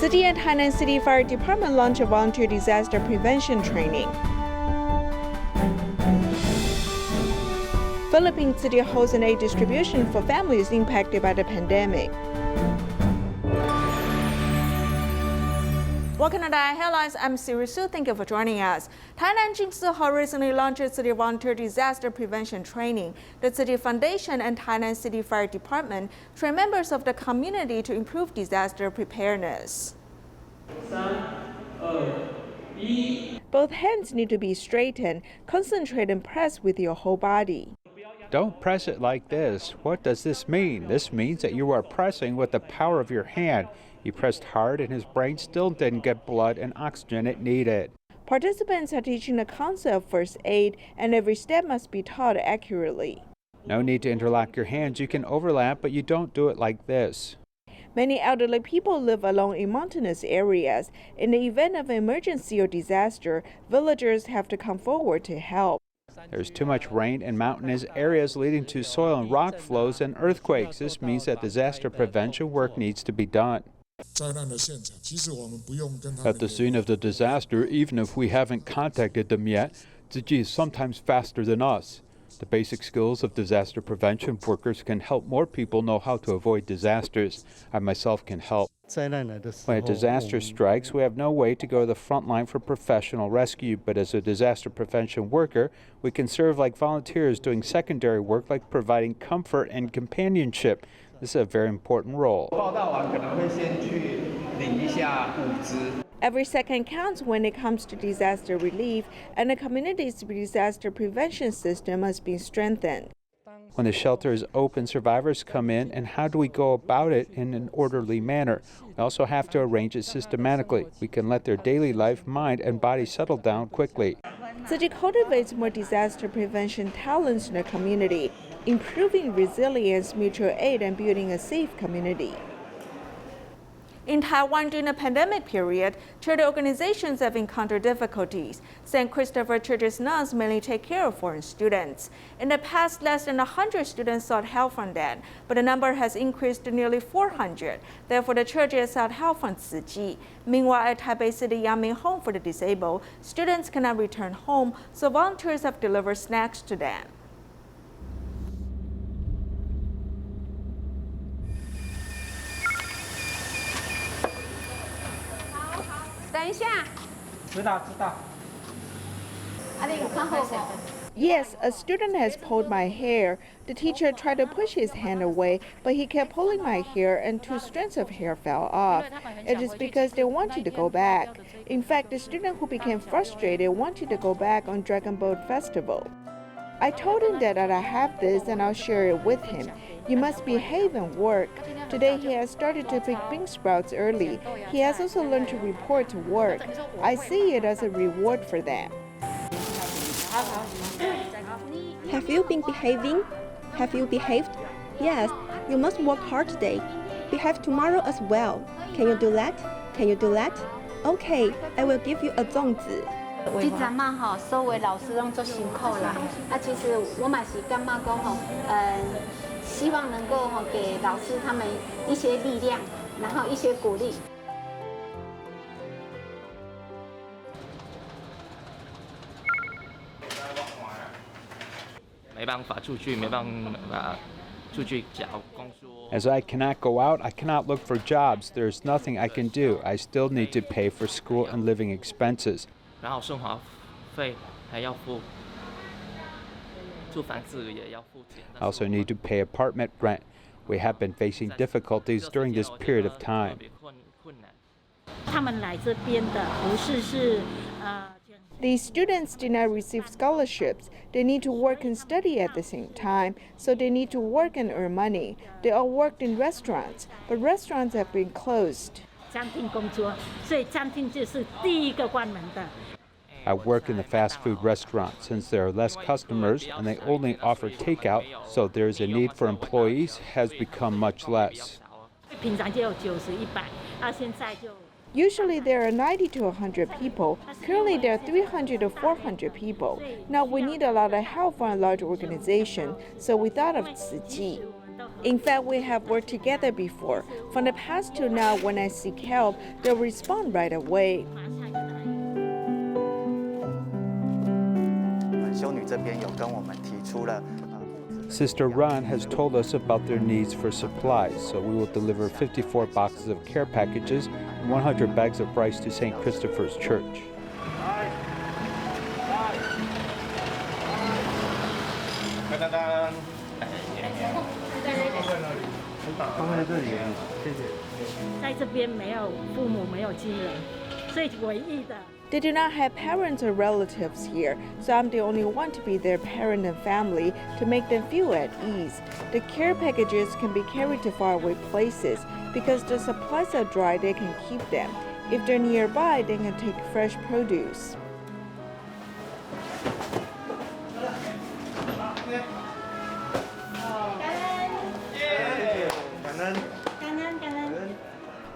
Tzu Chi and Tainan City Fire Department launched a volunteer disaster prevention training. Philippine City hosts an aid distribution for families impacted by the pandemic. Welcome to the headlines. I'm Siri Su. Thank you for joining us. Tainan Tzu Chi recently launched City Volunteer Disaster Prevention Training. The City Foundation and Tainan City Fire Department train members of the community to improve disaster preparedness. Both hands need to be straightened. Concentrate and press with your whole body. Don't press it like this. What does this mean? This means that you are pressing with the power of your hand. He pressed hard and his brain still didn't get blood and oxygen it needed. Participants are teaching the concept of first aid, and every step must be taught accurately. No need to interlock your hands. You can overlap, but you don't do it like this. Many elderly people live alone in mountainous areas. In the event of an emergency or disaster, villagers have to come forward to help. There's too much rain in mountainous areas leading to soil and rock flows and earthquakes. This means that disaster prevention work needs to be done. At the scene of the disaster, even if we haven't contacted them yet, Tzu Chi is sometimes faster than us. The basic skills of disaster prevention workers can help more people know how to avoid disasters. I myself can help. When a disaster strikes, we have no way to go to the front line for professional rescue, but as a disaster prevention worker, we can serve like volunteers doing secondary work like providing comfort and companionship. This is a very important role. Every second counts when it comes to disaster relief, and the community's disaster prevention system must be strengthened. When the shelter is open, survivors come in, and how do we go about it in an orderly manner? We also have to arrange it systematically. We can let their daily life, mind, and body settle down quickly. Tzu Chi cultivates more disaster prevention talents in the community, improving resilience, mutual aid, and building a safe community. In Taiwan during the pandemic period, charity organizations have encountered difficulties. St. Christopher Church's nuns mainly take care of foreign students. In the past, less than 100 students sought help from them, but the number has increased to nearly 400. Therefore, the church has sought help from Tzu Chi. Meanwhile, at Taipei City Yangming Home for the Disabled, students cannot return home, so volunteers have delivered snacks to them. Yes, a student has pulled my hair. The teacher tried to push his hand away, but he kept pulling my hair and 2 strands of hair fell off. It is because they wanted to go back. In fact, the student who became frustrated wanted to go back on Dragon Boat Festival. I told him that I have this and I'll share it with him. You must behave and work. Today he has started to pick bean sprouts early. He has also learned to report to work. I see it as a reward for them. Have you been behaving? Have you behaved? Yes, you must work hard today. Behave tomorrow as well. Can you do that? Can you do that? Okay, I will give you a 粽子。这阵嘛所有老师拢做辛苦啦。其实我嘛是感觉讲希望能够给老师他们一些力量，然后一些鼓励。没办法出去，没办法出去找工作。As I cannot go out, I cannot look for jobs. There's nothing I can do. I still need to pay for school and living expenses. 然后生活费还要付，租房子也要付钱。I also need to pay apartment rent. We have been facing difficulties during this period of time. 他们来这边的不是These students did not receive scholarships. They need to work and study at the same time, so they need to work and earn money. They all worked in restaurants, but restaurants have been closed. 餐厅工作，所以餐厅就是第一个关门的。I work in the fast food restaurant. Since there are less customers and they only offer takeout, so there is a need for employees has become much less. 平常就有90、100，现在就。Usually there are 90 to 100 people. Currently there are 300 to 400 people. Now we need a lot of help from a large organization, so we thought of Tzu Chi. In fact, we have worked together before. From the past to now, when I seek help, they'll respond right away. 修女这边有跟我们提出了 Sister Ran has told us about their needs for supplies, so we will deliver 54 boxes of care packages and 100 bags of rice to St. Christopher's Church. They do not have parents or relatives here, so I'm the only one to be their parent and family to make them feel at ease. The care packages can be carried to faraway places. Because the supplies are dry, they can keep them. If they're nearby, they can take fresh produce.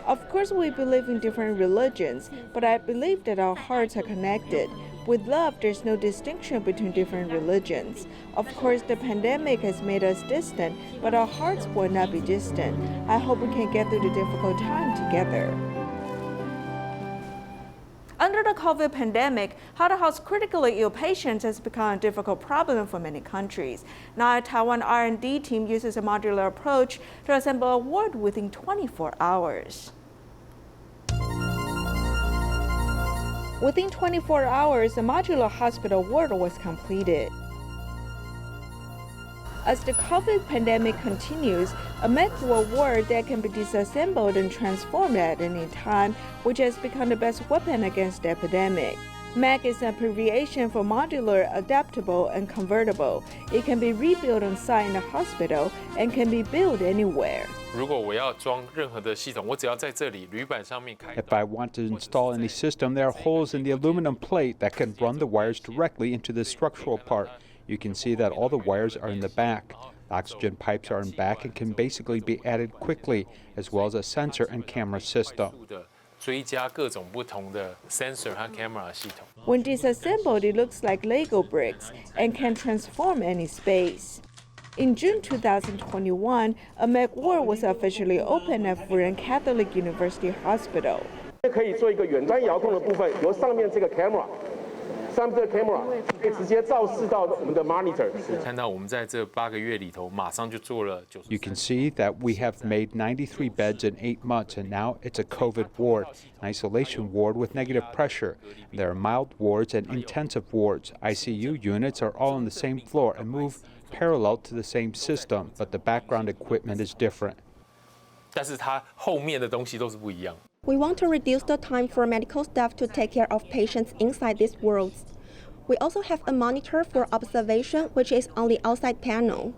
Of course, we believe in different religions, but I believe that our hearts are connected. With love, there's no distinction between different religions. Of course, the pandemic has made us distant, but our hearts will not be distant. I hope we can get through the difficult time together. Under the COVID pandemic, how to house critically ill patients has become a difficult problem for many countries. Now, a Taiwan R&D team uses a modular approach to assemble a ward within 24 hours. Within 24 hours, a modular hospital ward was completed. As the COVID pandemic continues, a MEC ward that can be disassembled and transformed at any time, which has become the best weapon against the epidemic. MEC is an abbreviation for modular, adaptable, and convertible. It can be rebuilt on site in the hospital and can be built anywhere. If I want to install any system, there are holes in the aluminum plate that can run the wires directly into the structural part. You can see that all the wires are in the back. The oxygen pipes are in back and can basically be added quickly, as well as a sensor and camera system. When disassembled, it looks like Lego bricks and can transform any space. In June 2021, a MEC ward was officially opened at Furen Catholic University Hospital. 可以做一个远端遥控的部分，由上面这个 camera 可以直接照视到我们的 monitor。看到我们在这8个月里头，马上就做了。You can see that we have made 93 beds in 8 months, and now it's a COVID ward, an isolation ward with negative pressure. There are mild wards and intensive wards. ICU units are all on the same floor and move parallel to the same system, but the background equipment is different. 但是它后面的东西都是不一样。 We want to reduce the time for medical staff to take care of patients inside these wards. We also have a monitor for observation, which is on the outside panel.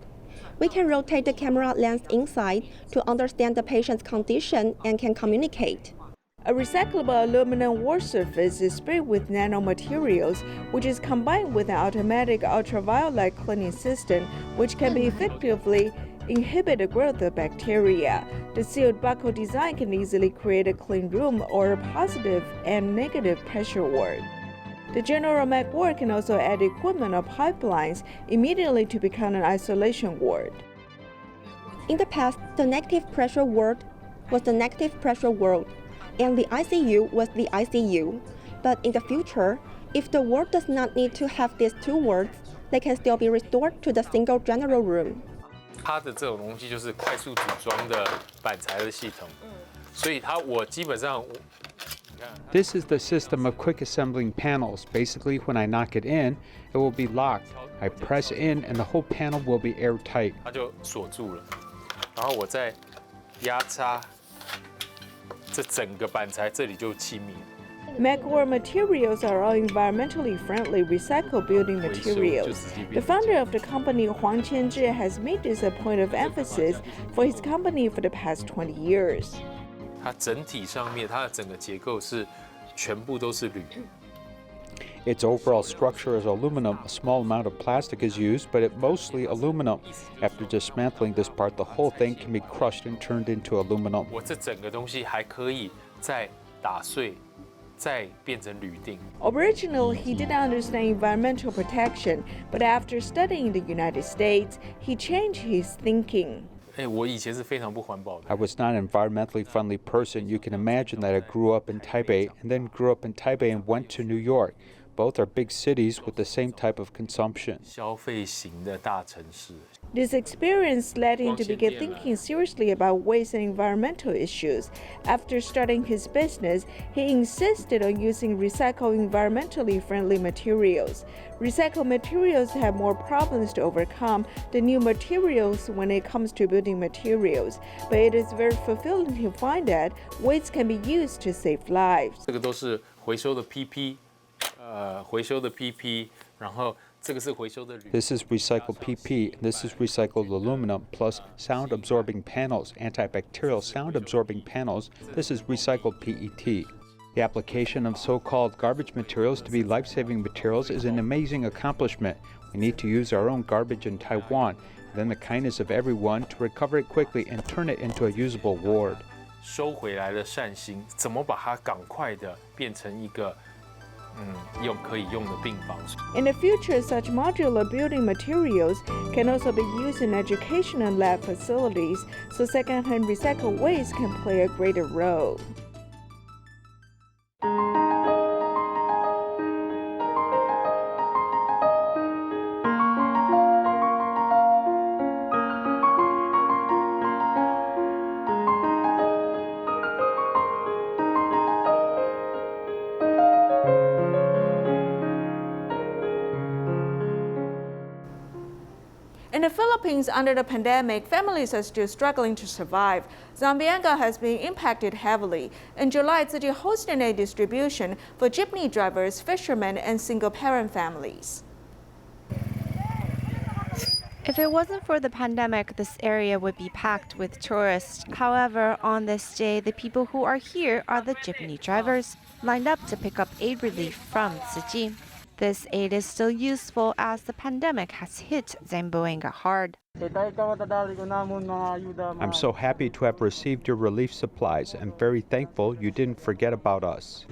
We can rotate the camera lens inside to understand the patient's condition and can communicate. A recyclable aluminum wall surface is sprayed with nanomaterials, which is combined with an automatic ultraviolet cleaning system, which can be effectively inhibit the growth of bacteria. The sealed buckle design can easily create a clean room or a positive and negative pressure ward. The general MEC ward can also add equipment or pipelines immediately to become an isolation ward. In the past, the negative pressure ward was the negative pressure ward, and the ICU was the ICU. But in the future, if the ward does not need to have these two wards, they can still be restored to the single general room. 它的这种东西就是快速组装的板材的系统，所以我基本上。 This is the system of quick assembling panels. Basically, when I knock it in, it will be locked. I press in and the whole panel will be airtight. 它就锁住了，然后我再压插这整个板材，这里就气密。 MEC ward materials are all environmentally friendly recycled building materials. The founder of the company, Huang Qianzhi, has made this a point of emphasis for his company for the past 20 years. 它整体上面，它的整个结构是全部都是铝。 Its overall structure is aluminum. A small amount of plastic is used, but it's mostly aluminum. After dismantling this part, the whole thing can be crushed and turned into aluminum. 我这整个东西还可以再打碎。 Originally, he didn't understand environmental protection, but after studying in the United States, he changed his thinking. 我以前是非常不环保的。 I was not an environmentally friendly person. You can imagine that I grew up in Taipei and then grew up in Taipei and went to New York. Both are big cities with the same type of consumption. 消费型的大城市。 This experience led him to begin thinking seriously about waste and environmental issues. After starting his business, he insisted on using recycled environmentally friendly materials. Recycled materials have more problems to overcome than new materials when it comes to building materials, but it is very fulfilling to find that waste can be used to save lives. 这个都是回收的 PP， 回收的 PP， 然后。 This is recycled PP, and this is recycled aluminum, plus sound-absorbing panels, antibacterial sound-absorbing panels. This is recycled PET. The application of so-called garbage materials to be life-saving materials is an amazing accomplishment. We need to use our own garbage in Taiwan, and then the kindness of everyone to recover it quickly and turn it into a usable ward. 收回来的善心，怎么把它赶快的变成一个？ 可以用的病房。 In the future, such modular building materials can also be used in education and lab facilities, so secondhand recycled waste can play a greater role. In the Philippines, under the pandemic, families are still struggling to survive. Zamboanga has been impacted heavily. In July, Tzu Chi hosted a distribution for jeepney drivers, fishermen, and single-parent families. If it wasn't for the pandemic, this area would be packed with tourists. However, on this day, the people who are here are the jeepney drivers, lined up to pick up aid relief from Tzu Chi. This aid is still useful as the pandemic has hit Zamboanga hard. I'm so happy to have received your relief supplies and very thankful you didn't forget about us.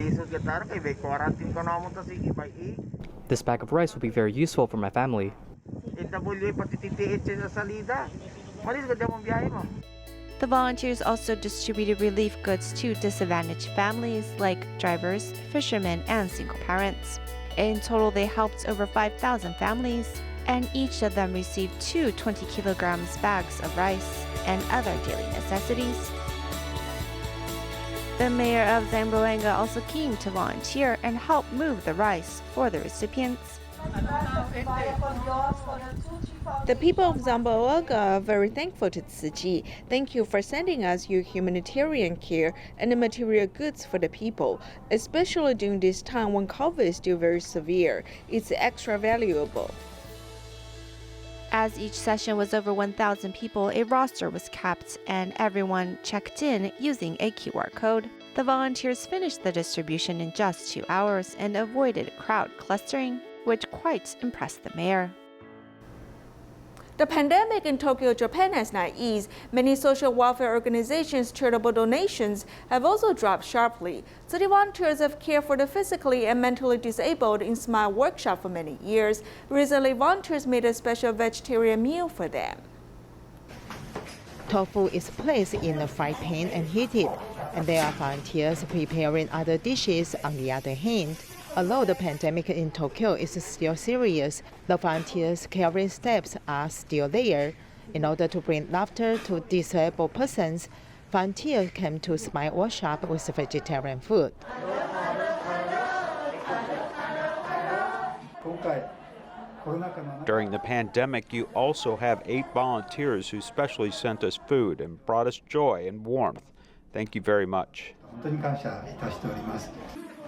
This bag of rice will be very useful for my family. The volunteers also distributed relief goods to disadvantaged families like drivers, fishermen, and single parents. In total, they helped over 5,000 families, and each of them received 2 20 kilograms bags of rice and other daily necessities. The mayor of Zamboanga also came to volunteer and help move the rice for the recipients. The people of Zamboanga are very thankful to Tzu Chi. Thank you for sending us your humanitarian care and the material goods for the people, especially during this time when COVID is still very severe. It's extra valuable. As each session was over 1,000 people, a roster was kept and everyone checked in using a QR code. The volunteers finished the distribution in just 2 hours and avoided crowd clustering, which quite impressed the mayor. The pandemic in Tokyo, Japan has not eased. Many social welfare organizations' charitable donations have also dropped sharply. Tzu Chi volunteers have cared for the physically and mentally disabled in Smile Workshop for many years. Recently, volunteers made a special vegetarian meal for them. Tofu is placed in a frying pan and heated, and there are volunteers preparing other dishes on the other hand. Although the pandemic in Tokyo is still serious, the volunteers' caring steps are still there. In order to bring laughter to disabled persons, volunteers came to Smile Workshop with vegetarian food. During the pandemic, you also have 8 volunteers who specially sent us food and brought us joy and warmth. Thank you very much.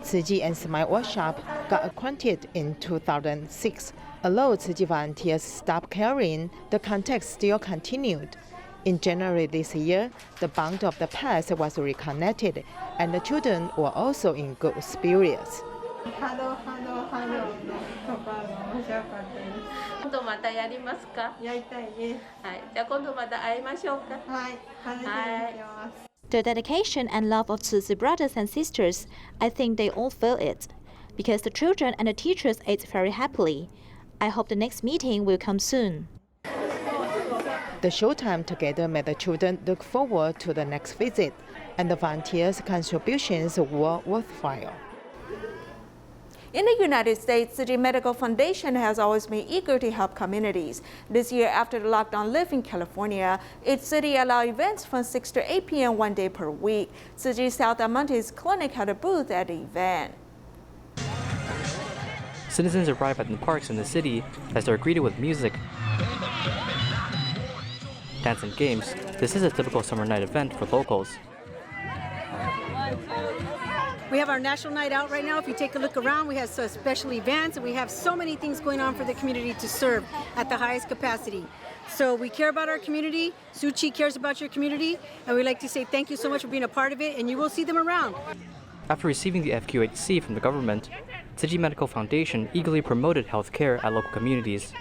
Tzu Chi and Smile Workshop got acquainted in 2006. Although Tzu Chi volunteers stopped caring, the contact still continued. In January this year, the bond of the past was reconnected, and the children were also in good spirits. The dedication and love of Tzu Chi brothers and sisters, I think they all feel it, because the children and the teachers ate very happily. I hope the next meeting will come soon. The showtime together made the children look forward to the next visit, and the volunteers' contributions were worthwhile. In the United States, Tzu Chi Medical Foundation has always been eager to help communities. This year, after the lockdown lift in California, its city allowed events from 6 to 8 p.m. 1 day per week. Tzu Chi South Almonte's clinic had a booth at the event. Citizens arrive at the parks in the city as they're greeted with music, dance and games. This is a typical summer night event for locals. We have our national night out right now. If you take a look around, we have special events, and we have so many things going on for the community to serve at the highest capacity. So we care about our community. Tzu Chi cares about your community, and we'd like to say thank you so much for being a part of it, and you will see them around. After receiving the FQHC from the government, Tzu Chi Medical Foundation eagerly promoted health care at local communities.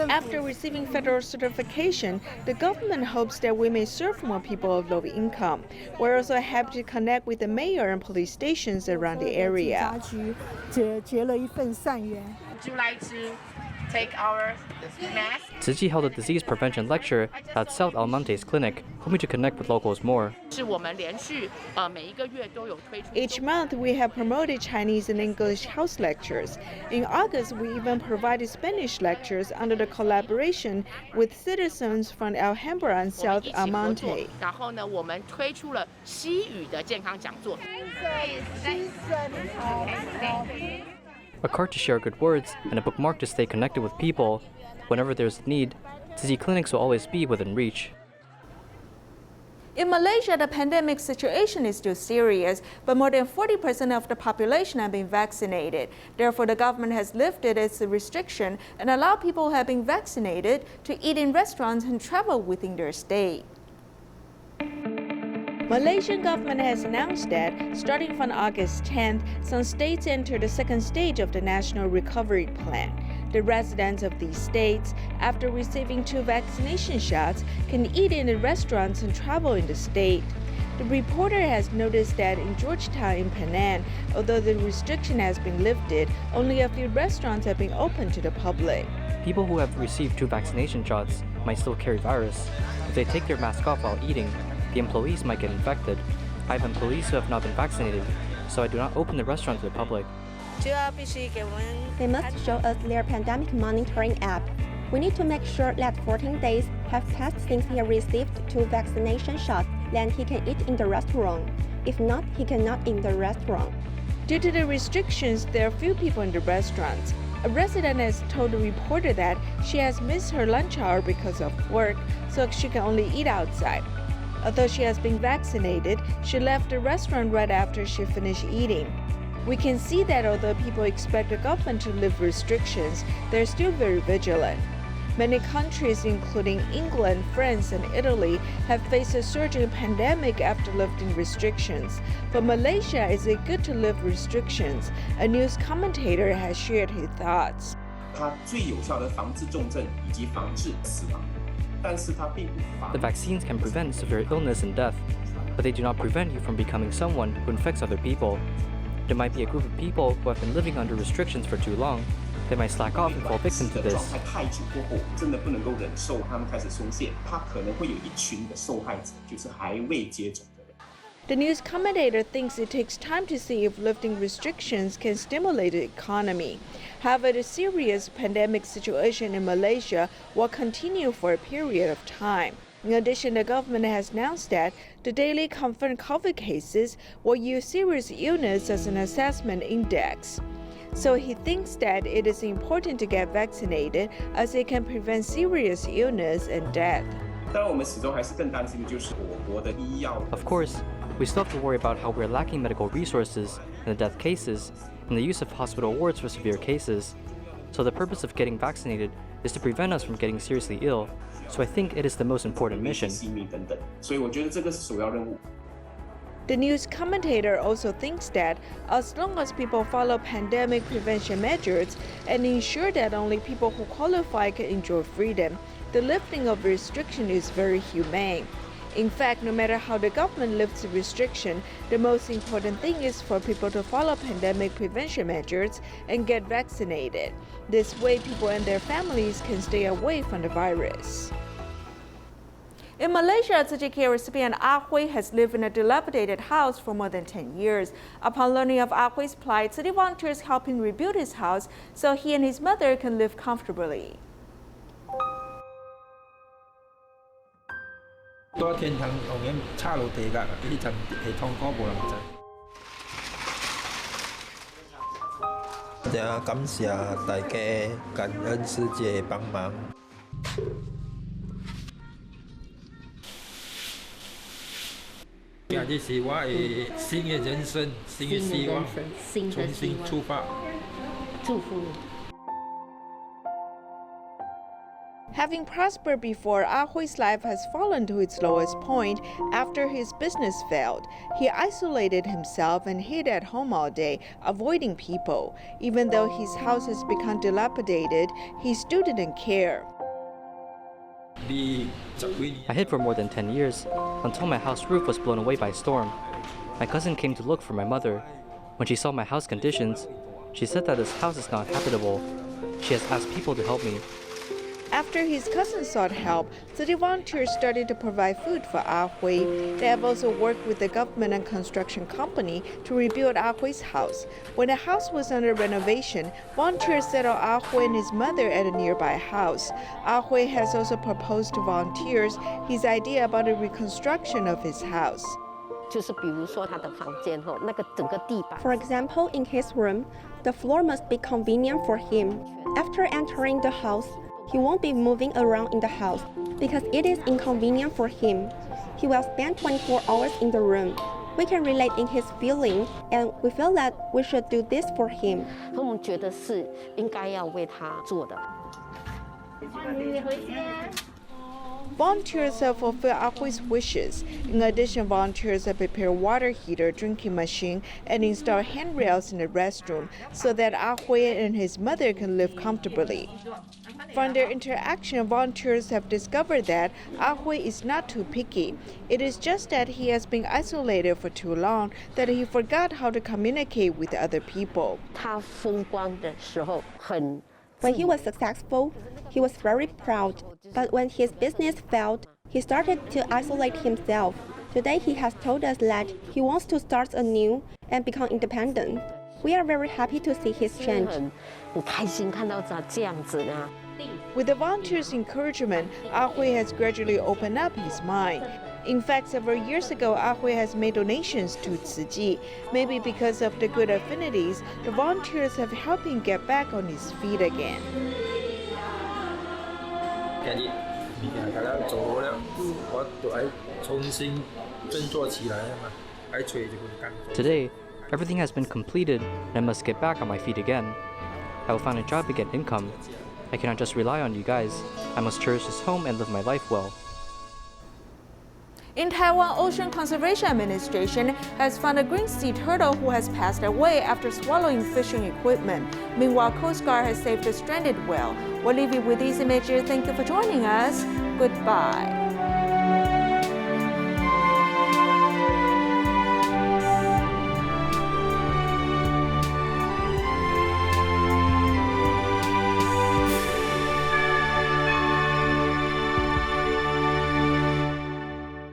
After receiving federal certification, the government hopes that we may serve more people of low income. We're also happy to connect with the mayor and police stations around the area. Would you like to take our mask? Tzu Chi held a disease prevention lecture at South Almonte's clinic, hoping to connect with locals more. Each month, we have promoted Chinese and English house lectures. In August, we even provided Spanish lectures under the collaboration with citizens from Alhambra and South Almonte. A card to share good words and a bookmark to stay connected with people. Whenever there's a need, Tzu Chi clinics will always be within reach. In Malaysia, the pandemic situation is still serious, but more than 40% of the population have been vaccinated. Therefore, the government has lifted its restriction and allowed people who have been vaccinated to eat in restaurants and travel within their state. Malaysian government has announced that, starting from August 10th, some states enter the second stage of the National Recovery Plan. The residents of these states, after receiving 2 vaccination shots, can eat in the restaurants and travel in the state. The reporter has noticed that in Georgetown in Tainan, although the restriction has been lifted, only a few restaurants have been open to the public. People who have received 2 vaccination shots might still carry virus. If they take their mask off while eating, the employees might get infected. I have employees who have not been vaccinated, so I do not open the restaurant to the public. They must show us their pandemic monitoring app. We need to make sure that 14 days have passed since he received 2 vaccination shots, then he can eat in the restaurant. If not, he cannot eat in the restaurant. Due to the restrictions, there are few people in the restaurants. A resident has told the reporter that she has missed her lunch hour because of work, so she can only eat outside. Although she has been vaccinated, she left the restaurant right after she finished eating. We can see that although people expect the government to lift restrictions, they're still very vigilant. Many countries, including England, France, and Italy, have faced a surge in pandemic after lifting restrictions. For Malaysia, is it good to lift restrictions? A news commentator has shared his thoughts. The vaccines can prevent severe illness and death, but they do not prevent you from becoming someone who infects other people. There might be a group of people who have been living under restrictions for too long. They might slack off and fall victim to this. The news commentator thinks it takes time to see if lifting restrictions can stimulate the economy. However, the serious pandemic situation in Malaysia will continue for a period of time. In addition, the government has announced that the daily confirmed COVID cases will use serious illness as an assessment index. So he thinks that it is important to get vaccinated as it can prevent serious illness and death. Of course, we still have to worry about how we're lacking medical resources in the death cases and the use of hospital wards for severe cases. So the purpose of getting vaccinated is to prevent us from getting seriously ill. So I think it is the most important mission. The news commentator also thinks that as long as people follow pandemic prevention measures and ensure that only people who qualify can enjoy freedom, the lifting of restriction is very humane. In fact, no matter how the government lifts restriction, the most important thing is for people to follow pandemic prevention measures and get vaccinated. This way, people and their families can stay away from the virus. In Malaysia, Tzu Chi recipient Ah Hui has lived in a dilapidated house for more than 10 years. Upon learning of Ah Hui's plight, city volunteers help him rebuild his house so he and his mother can live comfortably. 多天堂后面插落地噶，迄阵系通过无人知。也感谢大家感恩世界帮忙。今日是我的新的人生，新的希望，重新出发。祝福你。 Having prospered before, Ah Hui's life has fallen to its lowest point after his business failed. He isolated himself and hid at home all day, avoiding people. Even though his house has become dilapidated, he still didn't care. I hid for more than 10 years, until my house roof was blown away by a storm. My cousin came to look for my mother. When she saw my house conditions, she said that this house is not habitable. She has asked people to help me. After his cousin sought help, city volunteers started to provide food for Ah Hui. They have also worked with the government and construction company to rebuild Ah Hui's house. When the house was under renovation, volunteers settled Ah Hui and his mother at a nearby house. Ah Hui has also proposed to volunteers his idea about the reconstruction of his house. For example, in his room, the floor must be convenient for him. After entering the house, he won't be moving around in the house because it is inconvenient for him. He will spend 24 hours in the room. We can relate in his feeling, and we feel that we should do this for him. Volunteers have fulfilled Ah Hui's wishes. In addition, volunteers have prepared water heater, drinking machine, and installed handrails in the restroom so that Ah Hui and his mother can live comfortably. From their interaction, volunteers have discovered that Ah Hui is not too picky. It is just that he has been isolated for too long that he forgot how to communicate with other people. When he was successful, he was very proud. But when his business failed, he started to isolate himself. Today he has told us that he wants to start anew and become independent. We are very happy to see his change. With the volunteers' encouragement, Ah Hui has gradually opened up his mind. In fact, several years ago, Ah Hui has made donations to Tzu Chi. Maybe because of the good affinities, the volunteers have helped him get back on his feet again. Today, everything has been completed and I must get back on my feet again. I will find a job to get income. I cannot just rely on you guys. I must cherish this home and live my life well. In Taiwan, Ocean Conservation Administration has found a green sea turtle who has passed away after swallowing fishing equipment. Meanwhile, Coast Guard has saved a stranded whale. We'll leave you with these images. Thank you for joining us. Goodbye.